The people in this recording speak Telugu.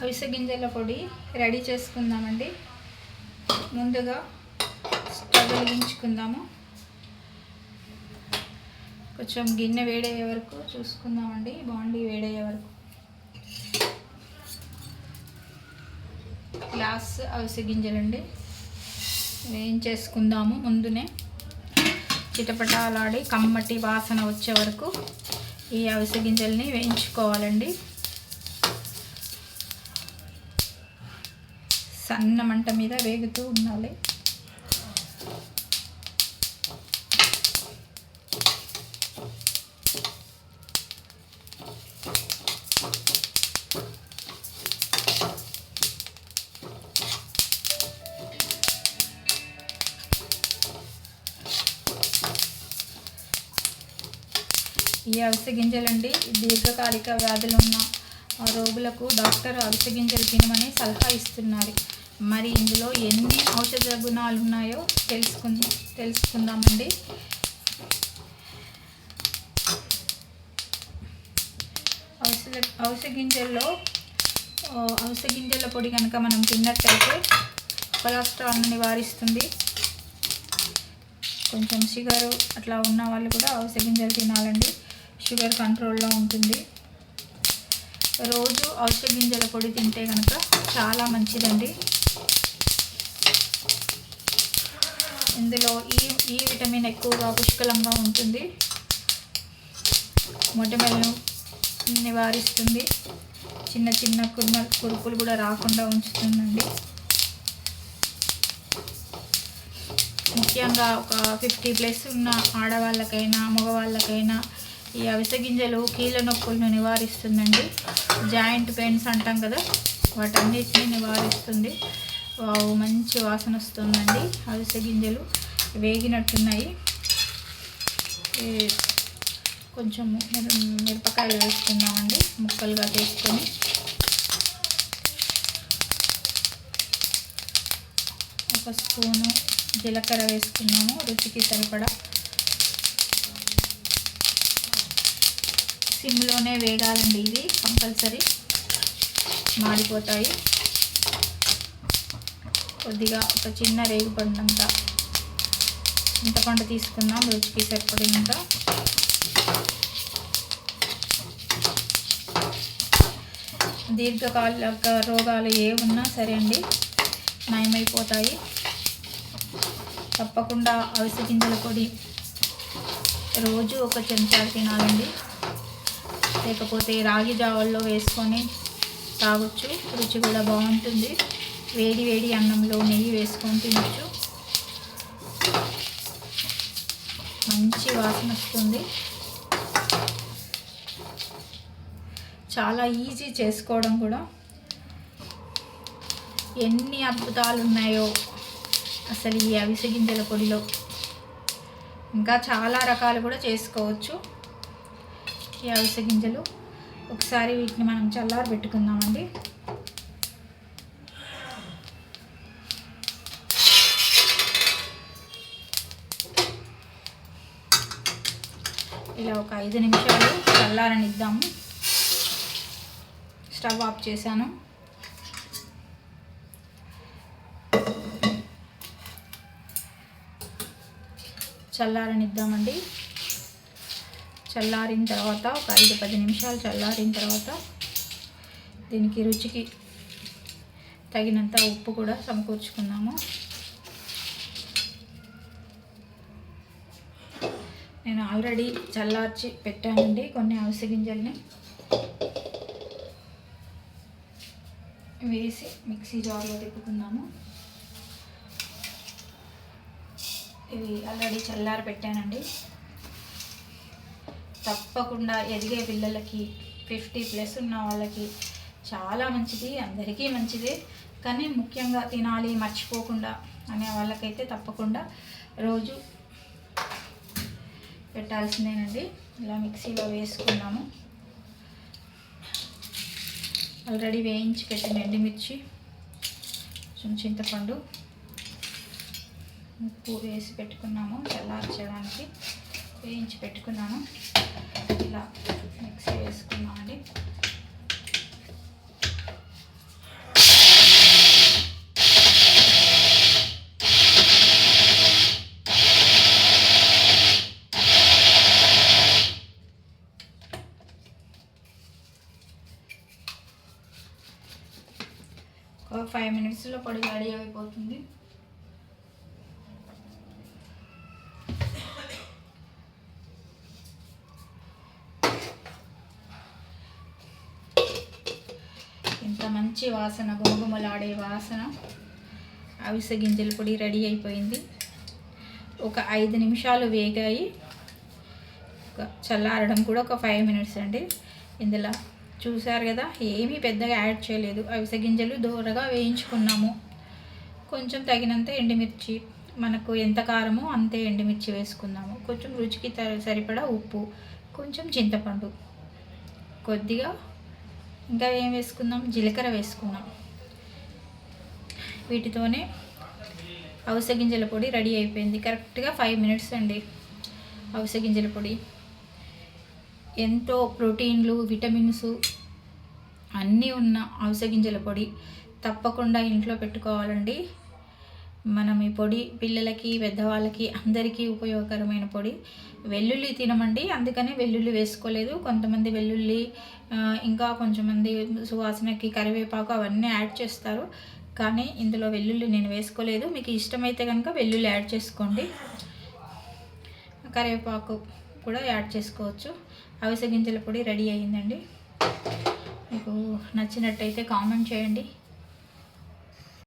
అవిసె గింజల పొడి రెడీ చేసుకుందామండి. ముందుగా స్టవ్ వెలిగించుకుందాము. కొంచెం గిన్నె వేడయ్యే వరకు చూసుకుందామండి. బాండీ వేడయ్యే వరకు గ్లాస్ అవిసె గింజలండి వేయించేసుకుందాము. ముందునే చిటపటాలాడి కమ్మటి వాసన వచ్చే వరకు ఈ అవిసె గింజల్ని వేయించుకోవాలండి. సన్న మంట మీద వేగుతూ ఉండాలి. ఈ అవిసె గింజలండి దీర్ఘకాలిక వ్యాధులు ఉన్న రోగులకు డాక్టర్ అవిసె గింజలు తినమని సలహా ఇస్తున్నారు. మరి ఇందులో ఎన్ని ఔషధ గుణాలు ఉన్నాయో తెలుసుకుందామండి. అవిసె గింజల పొడి కనుక మనం తిన్నట్టయితే కొలెస్ట్రాల్ను నివారిస్తుంది. కొంచెం షుగరు అట్లా ఉన్న వాళ్ళు కూడా అవిసె గింజలు తినాలండి. షుగర్ కంట్రోల్లో ఉంటుంది. రోజు అవిసె గింజల పొడి తింటే కనుక చాలా మంచిదండి. ఇందులో ఈ విటమిన్ ఎక్కువగా పుష్కలంగా ఉంటుంది. మొటిమలను నివారిస్తుంది. చిన్న చిన్న కురుపులు కూడా రాకుండా ఉంచుతుందండి. ముఖ్యంగా ఒక 50+ ఉన్న ఆడవాళ్ళకైనా మగవాళ్ళకైనా ఈ అవిసె గింజలు కీళ్ళ నొప్పులను నివారిస్తుందండి. జాయింట్ పెయిన్స్ అంటాం కదా, వాటన్నిటిని నివారిస్తుంది. మంచి వాసన వస్తుందండి. అవిసె గింజలు వేగినట్టున్నాయి. కొంచెం మిరపకాయలు వేసుకుందామండి, ముక్కలుగా చేసుకొని. ఒక స్పూను జీలకర్ర వేసుకున్నాము, రుచికి సరిపడా. సిమ్లోనే వేగాలండి, ఇది కంపల్సరీ, మాడిపోతాయి. కొద్దిగా ఒక చిన్న రేగుపడినంత చింతపండు తీసుకుందాం, రుచికి సరిపడినంత. దీర్ఘకాలిక రోగాలు ఏ ఉన్నా సరే అండి నయమైపోతాయి. తప్పకుండా అవిసె గింజల పొడి రోజు ఒక చెంచా తినాలండి. లేకపోతే రాగి జావల్లో వేసుకొని తాగొచ్చు, రుచి కూడా బాగుంటుంది. వేడి వేడి అన్నంలో నెయ్యి వేసుకొని తినచ్చు. మంచి వాసన వస్తుంది. చాలా ఈజీ చేసుకోవడం కూడా. ఎన్ని అద్భుతాలు ఉన్నాయో అసలు ఈ అవిసె గింజల పొడిలో. ఇంకా చాలా రకాలు కూడా చేసుకోవచ్చు ఈ అవిసె గింజలు. ఒకసారి వీటిని మనం చల్లారి పెట్టుకుందామండి. ఇలా ఒక 5 నిమిషాలు చల్లారనిద్దాము. స్టవ్ ఆఫ్ చేశాను. చల్లారనిద్దామండి. చల్లారిన తర్వాత ఒక 5-10 నిమిషాలు చల్లారిన తర్వాత దీనికి రుచికి తగినంత ఉప్పు కూడా సమకూర్చుకుందాము. నేను ఆల్రెడీ చల్లార్చి పెట్టానండి కొన్ని అవిసె గింజల్ని. వేసి మిక్సీ జార్లో తిప్పుకుందాము. ఇవి ఆల్రెడీ చల్లారి పెట్టానండి. తప్పకుండా ఎదిగే పిల్లలకి 50+ ఉన్న వాళ్ళకి చాలా మంచిది, అందరికీ మంచిదే. కానీ ముఖ్యంగా తినాలి మర్చిపోకుండా అనే వాళ్ళకైతే తప్పకుండా రోజు పెట్టాల్సిందేనండి. ఇలా మిక్సీలో వేసుకున్నాము. ఆల్రెడీ వేయించి పెట్టిన ఎండుమిర్చి, కొంచెం చింతపండు, ఉప్పు వేసి పెట్టుకున్నాము. చల్లార్చడానికి వేయించి పెట్టుకున్నాను. ఇలా మిక్సీ వేసుకున్నామండి. ఒక 5 మినిట్స్లో పొడి రెడీ అయిపోతుంది. ఇంత మంచి వాసన, గుమగుమలాడే వాసన. అవిసె గింజల పొడి రెడీ అయిపోయింది. ఒక 5 నిమిషాలు వేగాయి. చల్లారడం కూడా ఒక 5 మినిట్స్ అండి. ఇందులో చూసారు కదా, ఏమీ పెద్దగా యాడ్ చేయలేదు. అవిసె గింజలు దూరగా వేయించుకున్నాము. కొంచెం తగినంత ఎండుమిర్చి, మనకు ఎంత కారమో అంతే ఎండుమిర్చి వేసుకున్నాము. కొంచెం రుచికి సరిపడా ఉప్పు, కొంచెం చింతపండు, కొద్దిగా ఇంకా ఏం వేసుకుందాం, జీలకర్ర వేసుకున్నాం. వీటితోనే అవిసె గింజల పొడి రెడీ అయిపోయింది. కరెక్ట్గా 5 మినిట్స్ అండి. అవిసె గింజల పొడి ఎంతో ప్రోటీన్లు, విటమిన్స్ అన్నీ ఉన్న అవిసె గింజల పొడి తప్పకుండా ఇంట్లో పెట్టుకోవాలండి. మనం ఈ పొడి పిల్లలకి, పెద్దవాళ్ళకి అందరికీ ఉపయోగకరమైన పొడి. వెల్లుల్లి తినమండి, అందుకనే వెల్లుల్లి వేసుకోలేదు. కొంతమంది వెల్లుల్లి, ఇంకా కొంచెంమంది సువాసనకి కరివేపాకు అవన్నీ యాడ్ చేస్తారు, కానీ ఇందులో వెల్లుల్లి నేను వేసుకోలేదు. మీకు ఇష్టమైతే కనుక వెల్లుల్లి యాడ్ చేసుకోండి, కరివేపాకు కూడా యాడ్ చేసుకోవచ్చు. అవిసె గింజల పొడి రెడీ అయ్యిందండి. మీకు నచ్చినట్టయితే కామెంట్ చేయండి.